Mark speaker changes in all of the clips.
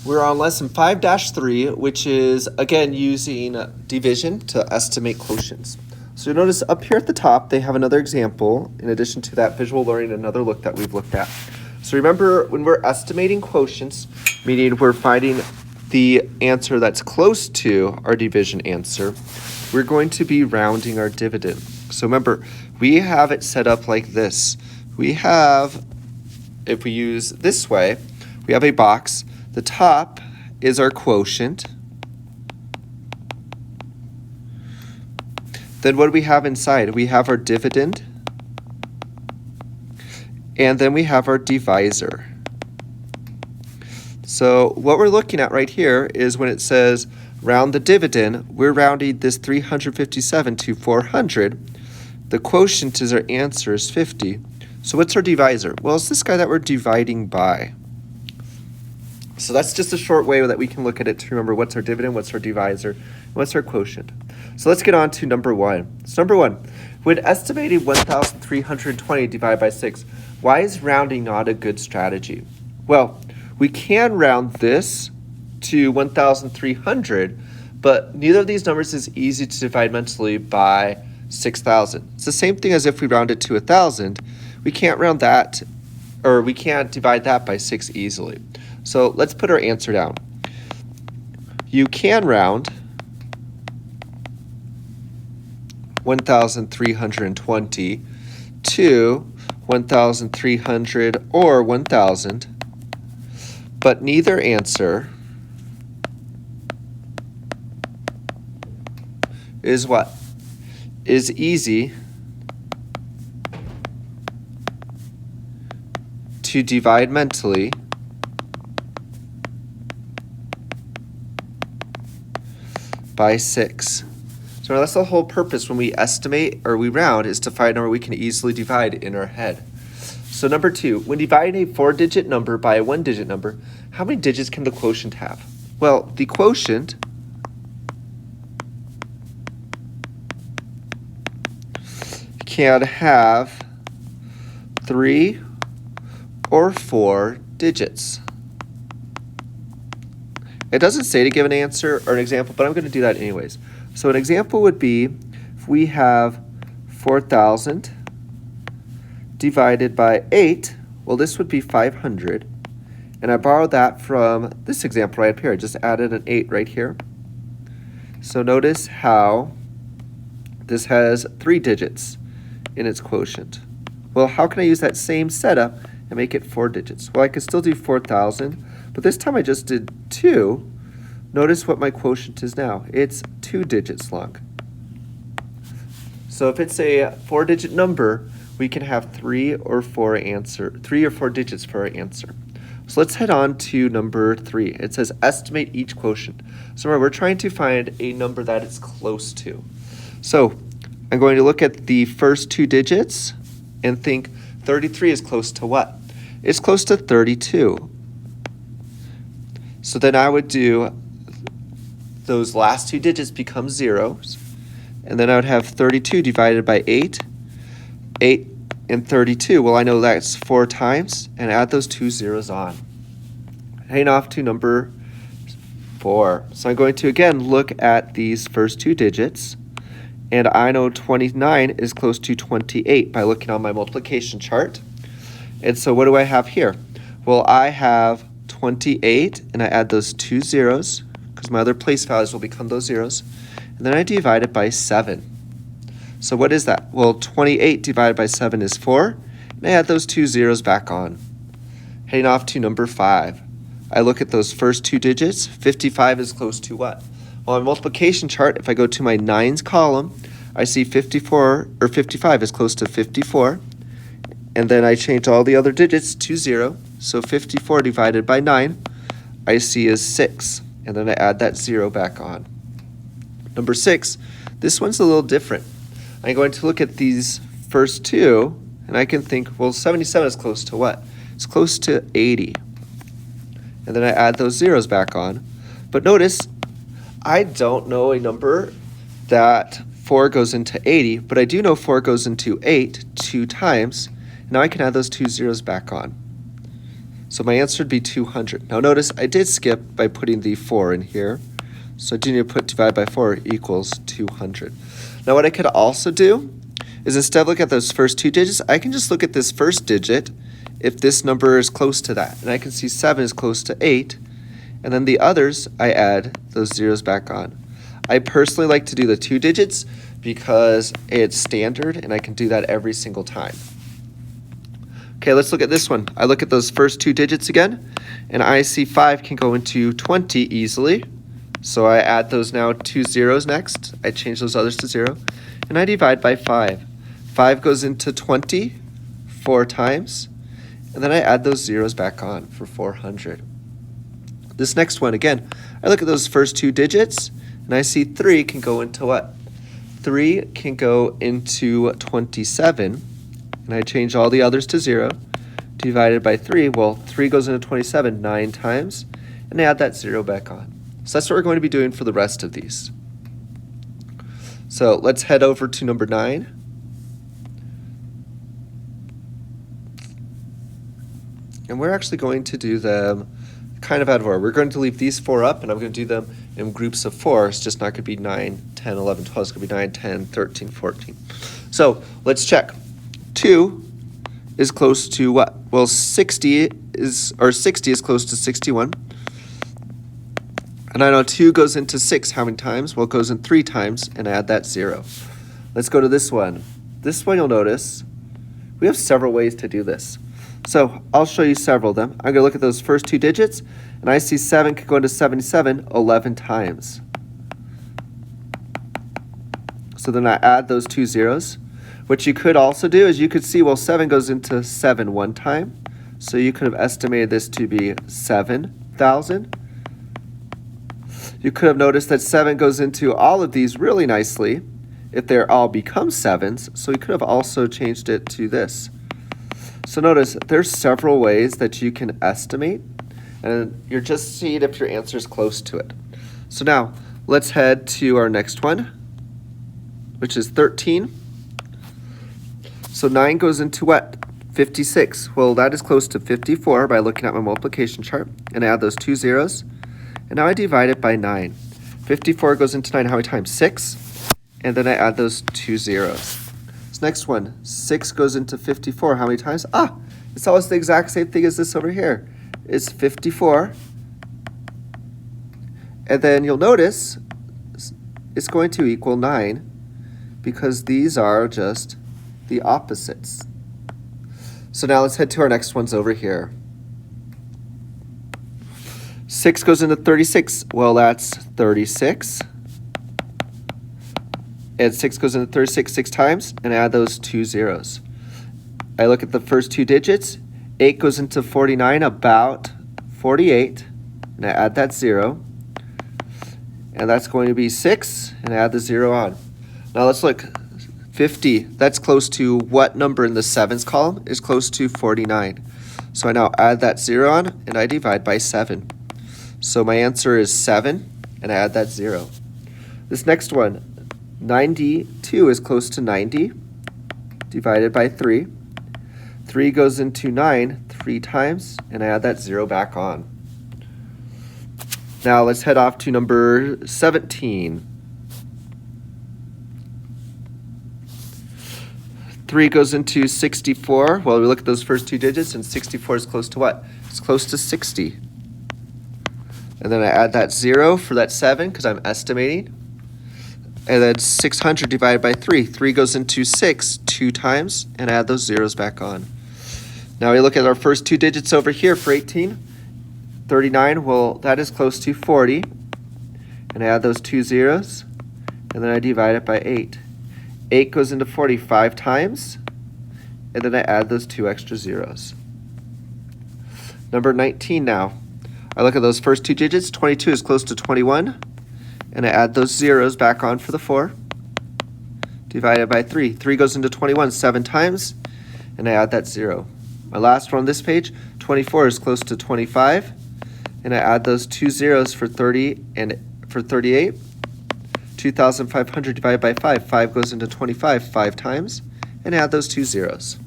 Speaker 1: We're on lesson 5-3, which is, again, using division to estimate quotients. So you notice up here at the top, they have another example, in addition to that visual learning, another look that we've looked at. So remember, when we're estimating quotients, meaning we're finding the answer that's close to our division answer, we're going to be rounding our dividend. So remember, we have it set up like this. We have, if we use this way, we have a box. The top is our quotient. Then what do we have inside? We have our dividend. And then we have our divisor. So what we're looking at right here is when it says round the dividend, we're rounding this 357 to 400. The quotient is our answer is 50. So what's our divisor? Well, it's this guy that we're dividing by. So that's just a short way that we can look at it to remember what's our dividend, what's our divisor, and what's our quotient. So let's get on to number one. So number one, when estimating 1,320 divided by 6, why is rounding not a good strategy? Well, we can round this to 1,300, but neither of these numbers is easy to divide mentally by 6,000. It's the same thing as if we rounded to 1,000. We can't round that, or we can't divide that by 6 easily. So let's put our answer down. You can round 1,320 to 1,300 or 1,000, but neither answer is what? Is easy to divide mentally by 6. So that's the whole purpose when we estimate or we round is to find a number we can easily divide in our head. So number two, when dividing a 4-digit number by a 1-digit number, how many digits can the quotient have? Well, the quotient can have 3 or 4 digits. It doesn't say to give an answer or an example, but I'm going to do that anyways. So an example would be if we have 4,000 divided by 8, well, this would be 500. And I borrowed that from this example right up here. I just added an 8 right here. So notice how this has 3 digits in its quotient. Well, how can I use that same setup and make it 4 digits? Well, I could still do 4,000, but this time I just did 2. Notice what my quotient is now. It's 2 digits long. So if it's a 4-digit number, we can have 3 or 4 digits for our answer. So let's head on to number 3. It says estimate each quotient. So remember, we're trying to find a number that it's close to. So I'm going to look at the first 2 digits and think 33 is close to what? It's close to 32. So then I would do those last 2 digits become zeros, and then I would have 32 divided by 8. 8 and 32, well, I know that's 4 times, and add those 2 zeros on. Heading off to number 4. So I'm going to, again, look at these first 2 digits, and I know 29 is close to 28 by looking on my multiplication chart. And so what do I have here? Well, I have 28, and I add those 2 zeros, because my other place values will become those zeros, and then I divide it by 7. So what is that? Well, 28 divided by 7 is 4, and I add those 2 zeros back on. Heading off to number 5. I look at those first 2 digits. 55 is close to what? Well, on my multiplication chart, if I go to my 9s column, I see 55 is close to 54, and then I change all the other digits to 0, so 54 divided by 9, I see is 6. And then I add that 0 back on. Number 6, this one's a little different. I'm going to look at these first 2, and I can think, well, 77 is close to what? It's close to 80. And then I add those zeros back on. But notice, I don't know a number that 4 goes into 80, but I do know 4 goes into 8 2 times. Now I can add those 2 zeros back on. So my answer would be 200. Now notice I did skip by putting the 4 in here. So I do need to put divide by 4 equals 200. Now what I could also do is instead of looking at those first two digits, I can just look at this first digit if this number is close to that. And I can see 7 is close to 8. And then the others, I add those zeros back on. I personally like to do the 2 digits because it's standard and I can do that every single time. Okay, let's look at this one. I look at those first 2 digits again, and I see 5 can go into 20 easily. So I add those now 2 zeros next. I change those others to 0, and I divide by 5. 5 goes into 20 4 times, and then I add those zeros back on for 400. This next one, again, I look at those first 2 digits, and I see 3 can go into what? 3 can go into 27, and I change all the others to 0, divided by 3. Well, 3 goes into 27 9 times, and I add that 0 back on. So that's what we're going to be doing for the rest of these. So let's head over to number 9. And we're actually going to do them kind of out of order. We're going to leave these 4 up, and I'm going to do them in groups of 4. It's just not going to be 9, 10, 11, 12. It's going to be 9, 10, 13, 14. So let's check. 2 is close to what? Well, 60 is close to 61. And I know 2 goes into 6 how many times? Well, it goes in 3 times, and I add that 0. Let's go to this one. This one you'll notice we have several ways to do this. So I'll show you several of them. I'm going to look at those first 2 digits, and I see 7 could go into 77 11 times. So then I add those 2 zeros. What you could also do is you could see, well, 7 goes into 7 one time. So you could have estimated this to be 7,000. You could have noticed that 7 goes into all of these really nicely if they're all become 7s. So you could have also changed it to this. So notice there's several ways that you can estimate, and you're just seeing if your answer is close to it. So now let's head to our next one, which is 13. So 9 goes into what? 56. Well, that is close to 54 by looking at my multiplication chart, and I add those 2 zeros. And now I divide it by 9. 54 goes into 9 how many times? 6. And then I add those 2 zeros. This next one, 6 goes into 54 how many times? It's almost the exact same thing as this over here. It's 54. And then you'll notice it's going to equal 9 because these are just the opposites. So now let's head to our next ones over here. 6 goes into 36. Well, that's 36. And 6 goes into 36 6 times, and add those 2 zeros. I look at the first 2 digits. 8 goes into 49, about 48, and I add that 0. And that's going to be 6, and I add the 0 on. Now let's look. 50, that's close to what number in the 7s column is close to 49. So I now add that 0 on, and I divide by 7. So my answer is 7, and I add that 0. This next one, 92 is close to 90, divided by 3. 3 goes into 9 3 times, and I add that 0 back on. Now let's head off to number 17. 3 goes into 64. Well, we look at those first 2 digits, and 64 is close to what? It's close to 60. And then I add that 0 for that 7 because I'm estimating. And then 600 divided by 3. 3 goes into 6 2 times, and add those zeros back on. Now we look at our first 2 digits over here for 18. 39, well, that is close to 40. And I add those 2 zeros, and then I divide it by 8. 8 goes into 45 times, and then I add those 2 extra zeros. Number 19 now. I look at those first 2 digits. 22 is close to 21, and I add those zeros back on for the 4. Divided by 3. 3 goes into 21 7 times, and I add that 0. My last one on this page, 24 is close to 25, and I add those 2 zeros for 30 and for 38. 2,500 divided by 5. 5 goes into 25 5 times, and add those 2 zeros.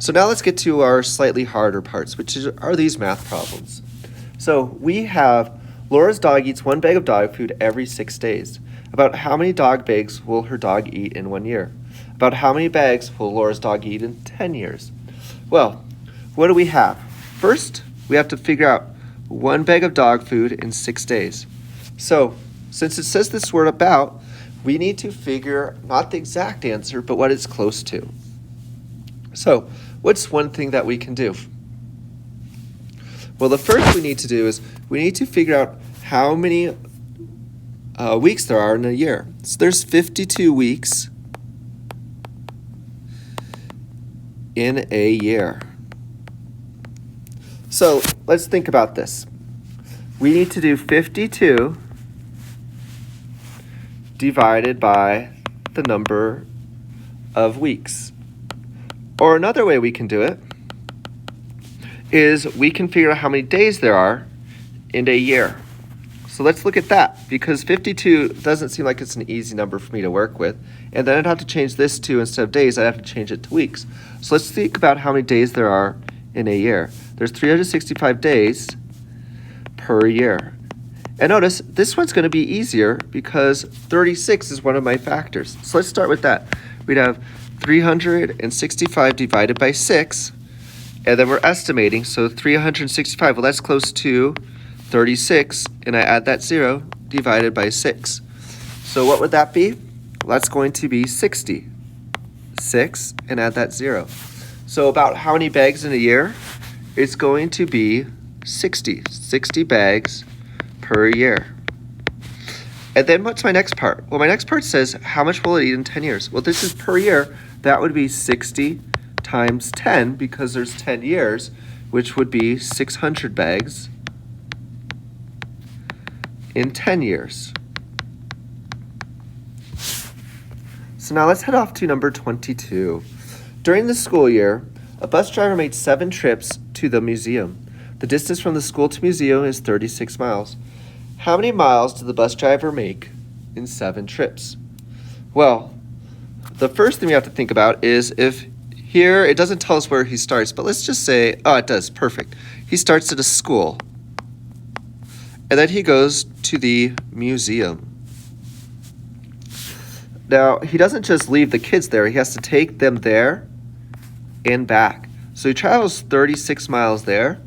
Speaker 1: So now let's get to our slightly harder parts, which are these math problems. So we have Laura's dog eats 1 bag of dog food every 6 days. About how many dog bags will her dog eat in 1 year? About how many bags will Laura's dog eat in 10 years? Well, what do we have? First, we have to figure out 1 bag of dog food in 6 days. So, since it says this word about, we need to figure not the exact answer, but what it's close to. So, what's one thing that we can do? Well, the first we need to do is we need to figure out how many weeks there are in a year. So there's 52 weeks in a year. So let's think about this. We need to do 52 divided by the number of weeks. Or another way we can do it is we can figure out how many days there are in a year. So let's look at that, because 52 doesn't seem like it's an easy number for me to work with. And then I'd have to change this to, instead of days, I'd have to change it to weeks. So let's think about how many days there are in a year. There's 365 days per year. And notice, this one's going to be easier because 36 is one of my factors. So let's start with that. We'd have 365 divided by 6, and then we're estimating, so 365, well, that's close to 36, and I add that 0 divided by 6. So what would that be? Well, that's going to be 60. 6, and add that 0. So about how many bags in a year? It's going to be 60 bags per year. And then what's my next part? Well, my next part says, how much will it eat in 10 years? Well, this is per year. That would be 60 times 10, because there's 10 years, which would be 600 bags in 10 years. So now let's head off to number 22. During the school year, a bus driver made 7 trips to the museum. The distance from the school to museum is 36 miles. How many miles did the bus driver make in 7 trips? Well, the first thing we have to think about is if here it doesn't tell us where he starts, but let's just say, oh, it does, perfect. He starts at a school, and then he goes to the museum. Now, he doesn't just leave the kids there, he has to take them there and back. So he travels 36 miles there,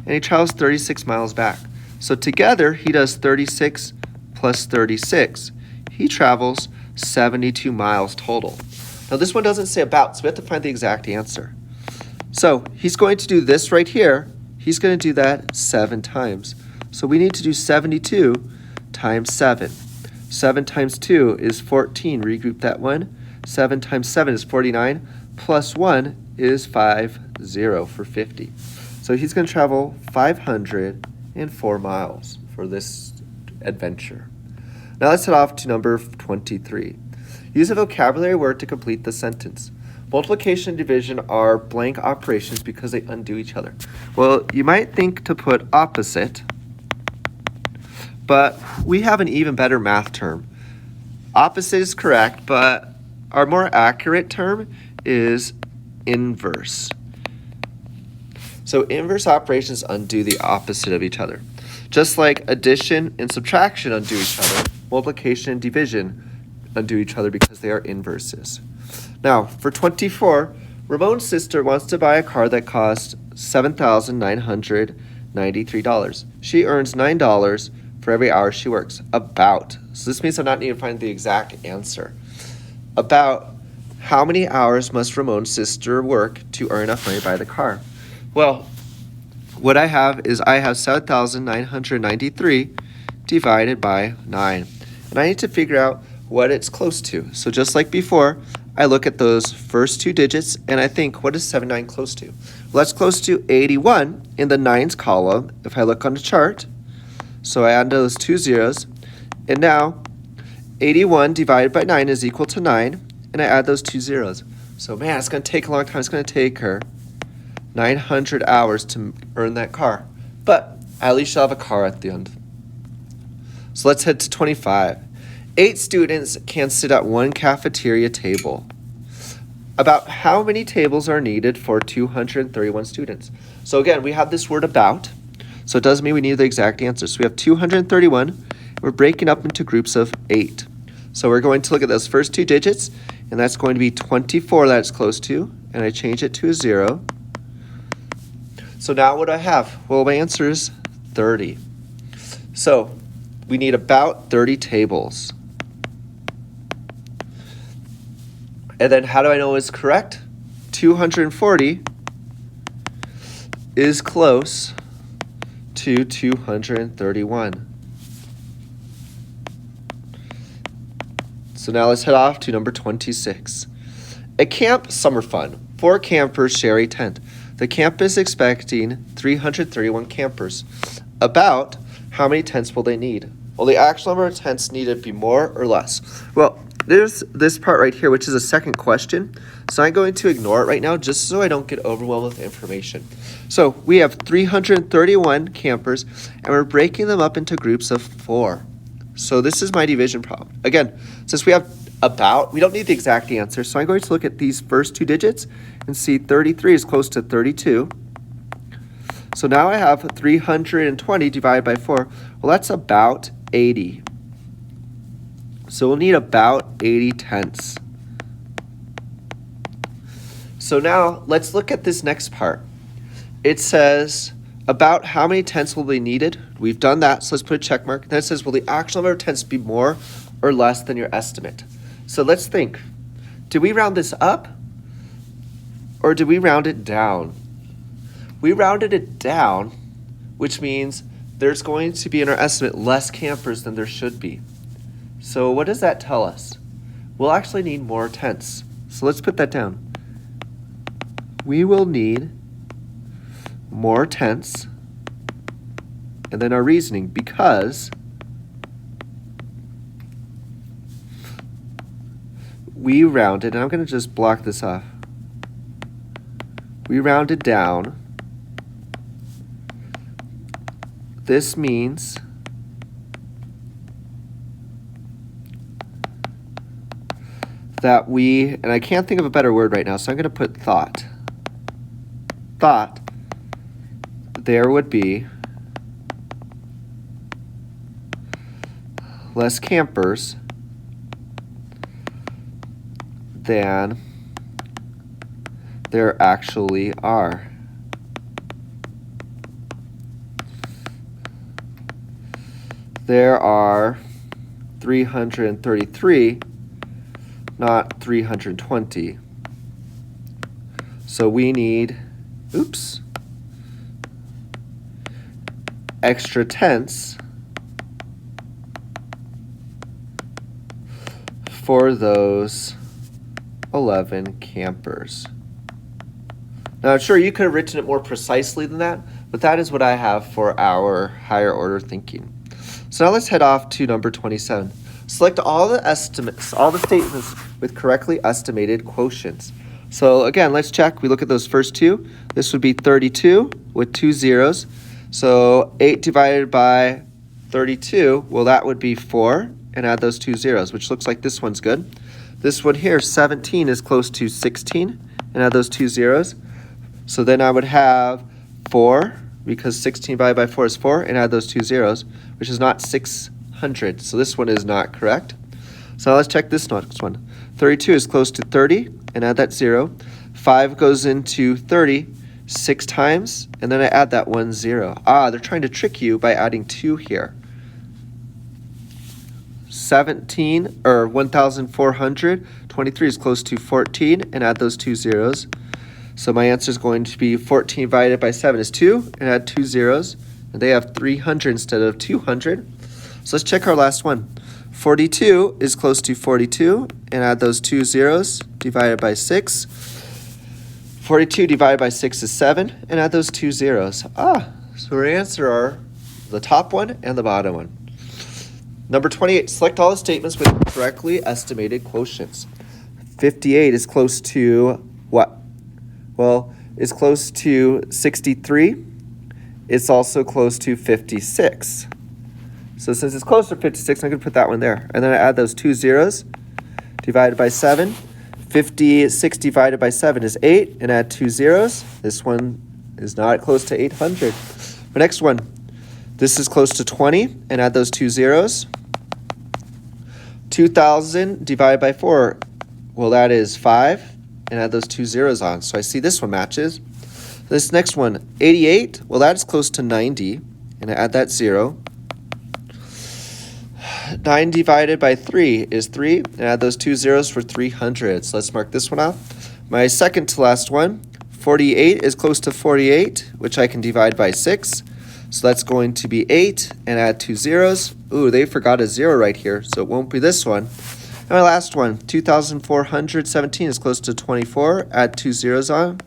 Speaker 1: and he travels 36 miles back. So together, he does 36 plus 36. He travels 72 miles total. Now this one doesn't say about, so we have to find the exact answer. So he's going to do this right here. He's going to do that 7 times. So we need to do 72 times 7. 7 times 2 is 14. Regroup that one. 7 times 7 is 49. Plus 1 is 50 for 50. So he's going to travel 504 miles for this adventure. Now let's head off to number 23. Use a vocabulary word to complete the sentence. Multiplication and division are blank operations because they undo each other. Well, you might think to put opposite, but we have an even better math term. Opposite is correct, but our more accurate term is inverse. So inverse operations undo the opposite of each other. Just like addition and subtraction undo each other, multiplication and division undo each other because they are inverses. Now, for 24, Ramon's sister wants to buy a car that costs $7,993. She earns $9 for every hour she works. About. So this means I'm not needing to find the exact answer. About how many hours must Ramon's sister work to earn enough money to buy the car? Well, what I have is I have 7,993 divided by 9. And I need to figure out what it's close to. So just like before, I look at those first 2 digits and I think, what is 79 close to? Well, that's close to 81 in the 9s column if I look on the chart. So I add those 2 zeros. And now 81 divided by 9 is equal to 9. And I add those 2 zeros. So man, it's going to take a long time. It's going to take her 900 hours to earn that car. But at least she'll have a car at the end. So let's head to 25. 8 students can sit at one cafeteria table. about how many tables are needed for 231 students. So again, we have this word about, so it doesn't mean we need the exact answer. So we have 231, we're breaking up into groups of 8. So we're going to look at those first two digits, and that's going to be 24 that it's close to, and I change it to a 0. So now what do I have? Well, my answer is 30. So we need about 30 tables. And then how do I know it's correct? 240 is close to 231. So now let's head off to number 26. At camp summer fun, 4 campers share a tent. The camp is expecting 331 campers. About how many tents will they need? Well, the actual number of tents needed be more or less. Well, there's this part right here, which is a second question. So I'm going to ignore it right now just so I don't get overwhelmed with information. So we have 331 campers, and we're breaking them up into groups of 4. So this is my division problem. Again, since we have about, we don't need the exact answer. So I'm going to look at these first two digits and see 33 is close to 32. So now I have 320 divided by 4. Well, that's about 80. So we'll need about 80 tenths. So now let's look at this next part. It says about how many tenths will be needed. We've done that, so let's put a check mark. Then it says, will the actual number of tenths be more or less than your estimate? So let's think. Did we round this up or did we round it down? We rounded it down, which means there's going to be in our estimate less campers than there should be. So what does that tell us? We'll actually need more tenths. So let's put that down. We will need more tenths, and then our reasoning, because we rounded, and I'm going to just block this off. We rounded down. This means that we, and I can't think of a better word right now, so I'm going to put thought. Thought there would be less campers than there actually are. There are 333, not 320. So we need, extra tenths for those 11 campers. Now, I'm sure you could have written it more precisely than that, but that is what I have for our higher order thinking. So now let's head off to number 27. Select all the estimates, all the statements with correctly estimated quotients. So again, let's check. We look at those first two. This would be 32 with 2 zeros. So 8 divided by 32, well, that would be 4, and add those 2 zeros, which looks like this one's good. This one here, 17, is close to 16, and add those 2 zeros. So then I would have 4, because 16 divided by 4 is 4, and add those 2 zeros, which is not 600. So this one is not correct. So now let's check this next one. 32 is close to 30, and add that 0. 5 goes into 30 6 times, and then I add that 1 0. They're trying to trick you by adding 2 here. 17, or 1,423 is close to 14, and add those 2 zeros. So my answer is going to be 14 divided by 7 is 2, and add 2 zeros. And they have 300 instead of 200. So let's check our last one. 42 is close to 42, and add those 2 zeros, divided by 6. 42 divided by 6 is 7, and add those 2 zeros. So our answer are the top one and the bottom one. Number 28, select all the statements with correctly estimated quotients. 58 is close to what? Well, it's close to 63. It's also close to 56. So since it's close to 56, I'm going to put that one there. And then I add those 2 zeros, divided by 7. 56 divided by 7 is 8, and add 2 zeros. This one is not close to 800. The next one, this is close to 20, and add those 2 zeros. 2,000 divided by 4, well, that is 5, and add those 2 zeros on. So I see this one matches. This next one, 88, well, that's close to 90, and I add that 0. 9 divided by 3 is 3, and add those 2 zeros for 300. So let's mark this one off. My second to last one, 48 is close to 48, which I can divide by 6. So that's going to be 8, and add 2 zeros. Ooh, they forgot a 0 right here, so it won't be this one. And my last one, 2,417 is close to 24. Add 2 zeros on.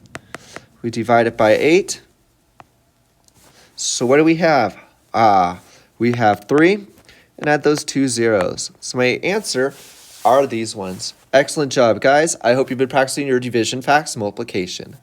Speaker 1: We divide it by 8. So what do we have? We have 3, and add those 2 zeros. So my answer are these ones. Excellent job, guys. I hope you've been practicing your division, facts, and multiplication.